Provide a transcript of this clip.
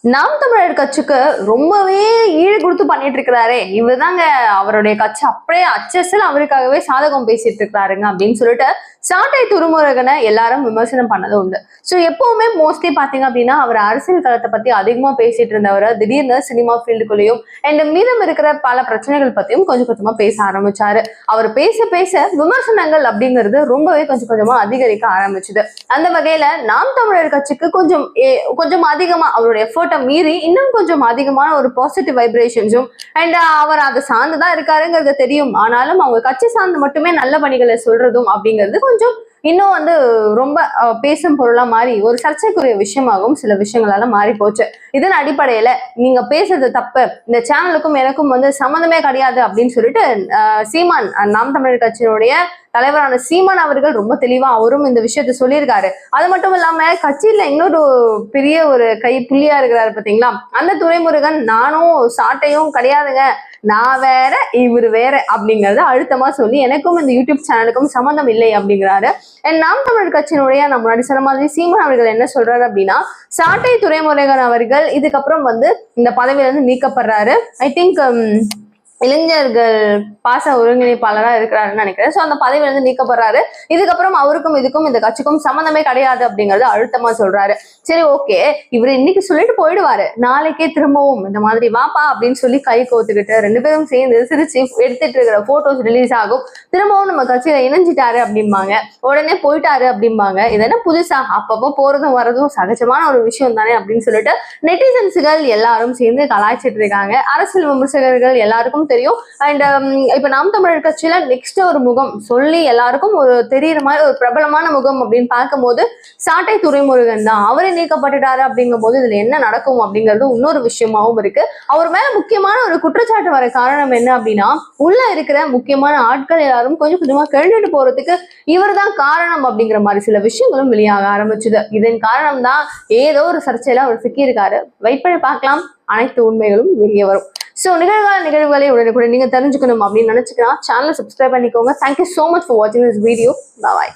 நாம் தமிழர் கட்சிக்கு ரொம்பவே ஈடு கொடுத்து பண்ணிட்டு இருக்கிறாரே இவர்தாங்க. அவருடைய கட்சி அப்படியே அச்சசல் அவருக்காகவே சாதகம் பேசிட்டு இருக்கிறாருங்க அப்படின்னு சொல்லிட்டு சாட்டை துருமுருகனை எல்லாரும் விமர்சனம் பண்ணது உண்டு. ஸோ எப்பவுமே மோஸ்ட்லி பாத்தீங்க அப்படின்னா அவர் அரசியல் களத்தை பத்தி அதிகமா பேசிட்டு இருந்தவர் திடீர்னு சினிமா ஃபீல்டுக்குள்ளேயும் அண்ட் மீதம் இருக்கிற பல பிரச்சனைகள் பத்தியும் கொஞ்சம் கொஞ்சமா பேச ஆரம்பிச்சாரு. அவர் பேச பேச விமர்சனங்கள் அப்படிங்கிறது ரொம்பவே கொஞ்சம் கொஞ்சமா அதிகரிக்க ஆரம்பிச்சுது. அந்த வகையில நாம் தமிழர் கட்சிக்கு கொஞ்சம் அதிகமா அவருடைய எஃபர்ட்டை மீறி இன்னும் கொஞ்சம் அதிகமான ஒரு பாசிட்டிவ் வைப்ரேஷன்ஸும் அண்ட் அவர் அதை சார்ந்துதான் இருக்காருங்கிறது தெரியும். ஆனாலும் அவங்க கட்சி சார்ந்து மட்டுமே நல்ல பணிகளை சொல்றதும் அப்படிங்கிறது கொஞ்சம் இன்னும் ரொம்ப பேசும் பொருளா மாறி ஒரு சர்ச்சைக்குரிய விஷயமாகவும் சில விஷயங்களால மாறி போச்சு. இதன் அடிப்படையில நீங்க பேசுறது தப்பு, இந்த சேனலுக்கும் எனக்கும் சம்மந்தமே கிடையாது அப்படின்னு சொல்லிட்டு சீமான், நாம் தமிழர் கட்சியினுடைய தலைவரான சீமான் அவர்கள் ரொம்ப தெளிவா அவரும் இந்த விஷயத்த சொல்லியிருக்காரு. அது மட்டும் இல்லாம கட்சியில இன்னொரு பெரிய ஒரு கை புள்ளியா இருக்கிறாரு பாத்தீங்களா, அந்த துரைமுருகன் நானும் சாட்டையும் கிடையாதுங்க, நான் வேற இவர் வேற அப்படிங்கறத அழுத்தமா சொல்லி எனக்கும் இந்த யூடியூப் சேனலுக்கும் சம்மந்தம் இல்லை அப்படிங்கிறாரு. நாம் தமிழர் கட்சியினுடைய நம்ம முன்னாடி சொன்ன மாதிரி சீமான் அவர்கள் என்ன சொல்றாரு அப்படின்னா, சாட்டை துரைமுருகன் அவர்கள் இதுக்கப்புறம் இந்த பதவியில இருந்து நீக்கப்படுறாரு. ஐ திங்க் இளைஞர்கள் பாச ஒருங்கிணைப்பாளரா இருக்கிறாருன்னு நினைக்கிறேன். ஸோ அந்த பதவியிலிருந்து நீக்கப்படுறாரு. இதுக்கப்புறம் அவருக்கும் இதுக்கும் இந்த கட்சிக்கும் சம்மந்தமே கிடையாது அப்படிங்கறது அழுத்தமா சொல்றாரு. சரி, ஓகே, இவர் இன்னைக்கு சொல்லிட்டு போயிடுவாரு, நாளைக்கே திரும்பவும் இந்த மாதிரி வாப்பா அப்படின்னு சொல்லி கை கோத்துக்கிட்டு ரெண்டு பேரும் சேர்ந்து சிரிச்சு எடுத்துட்டு இருக்கிற போட்டோஸ் ரிலீஸ் ஆகும். திரும்பவும் நம்ம கட்சியில இணைஞ்சிட்டாரு அப்படிம்பாங்க, உடனே போயிட்டாரு அப்படிம்பாங்க. இது என்ன புதுசா, அப்பப்போ போறதும் வரதும் சகஜமான ஒரு விஷயம் தானே அப்படின்னு சொல்லிட்டு நெட்டிசன்ஸுகள் எல்லாரும் சேர்ந்து கலாய்ச்சிட்டு இருக்காங்க. அரசியல் விமர்சகர்கள் எல்லாருக்கும் தெரியும். அண்ட் இப்ப நாம் தமிழர் கட்சியில நெக்ஸ்ட் ஒரு முகம் சொல்லி எல்லாருக்கும் ஒரு தெரியற மாதிரி ஒரு பிரபலமான முகம் அப்படின்னு பார்க்கும்போது சாட்டை துரைமுருகன் தான். அவரே நீக்கப்பட்டுட்டாரு அப்படிங்கும் போது இதுல என்ன நடக்கும் அப்படிங்கிறது இன்னொரு விஷயமாவும் இருக்கு. அவர் மேல முக்கியமான ஒரு குற்றச்சாட்டு வர காரணம் என்ன அப்படின்னா, உள்ள இருக்கிற முக்கியமான ஆட்கள் எல்லாரும் கொஞ்சம் கொஞ்சமா கேட்டுட்டு போறதுக்கு இவர் தான் காரணம் அப்படிங்கிற மாதிரி சில விஷயங்களும் வெளியாக ஆரம்பிச்சுது. இதன் காரணம் தான் ஏதோ ஒரு சர்ச்சையில அவர் சிக்கியிருக்காரு. வெயிட் பண்ணி பார்க்கலாம், அனைத்து உண்மைகளும் வெளியே வரும். ஸோ நிகழ்வுகளை உடனுக்குடன் நீங்க தெரிஞ்சுக்கணும் அப்படின்னு நினைச்சுக்கலாம், சேனலை சப்ஸ்கிரைப் பண்ணிக்கோங்க. தேங்க்யூ ஸோ மச் ஃபார் வாட்சிங் திஸ் வீடியோ. பாய்.